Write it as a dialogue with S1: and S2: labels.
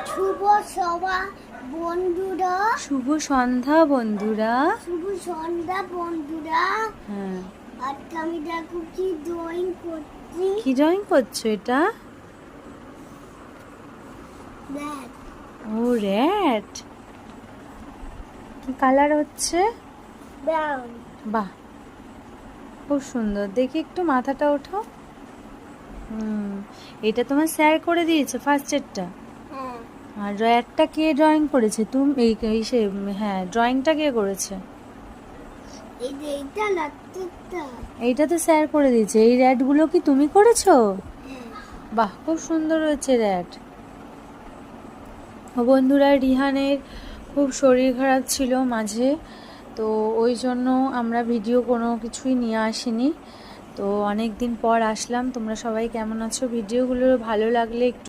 S1: শুভ সভা বন্ধুরা,
S2: শুভ সন্ধ্যা বন্ধুরা।
S1: শুভ সন্ধ্যা বন্ধুরা।
S2: হ্যাঁ,
S1: আজকে আমি দেখো কি ড্রয়িং করছি।
S2: কি ড্রয়িং করছো এটা?
S1: দেখ,
S2: ও র্যাট। কি কালার হচ্ছে?
S1: ব্রাউন।
S2: বাহ, খুব সুন্দর। দেখি একটু মাথাটা ওঠাও। এটা তোমার স্যার করে দিয়েছে ফার্স্টেরটা।
S1: হ্যাঁ,
S2: আর র্যাটটা কে ড্রয়িং করেছে? তুমি হ্যাঁ, ড্রয়িংটা কে করেছে?
S1: এই যে এইটা লাট্টুটা।
S2: এইটা তো স্যার করে দিয়েছে। এই র্যাটগুলো কি তুমি করেছো?
S1: হ্যাঁ,
S2: বাহ, খুব সুন্দর হয়েছে র্যাট। ও বন্ধুরা, রিহানের খুব শরীর খারাপ ছিল মাঝে, তো ওই জন্য আমরা ভিডিও কোনো কিছুই নিয়ে আসিনি। তো অনেক দিন পর আসলাম। তোমরা সবাই কেমন আছো? ভিডিওগুলো ভালো লাগলে একটু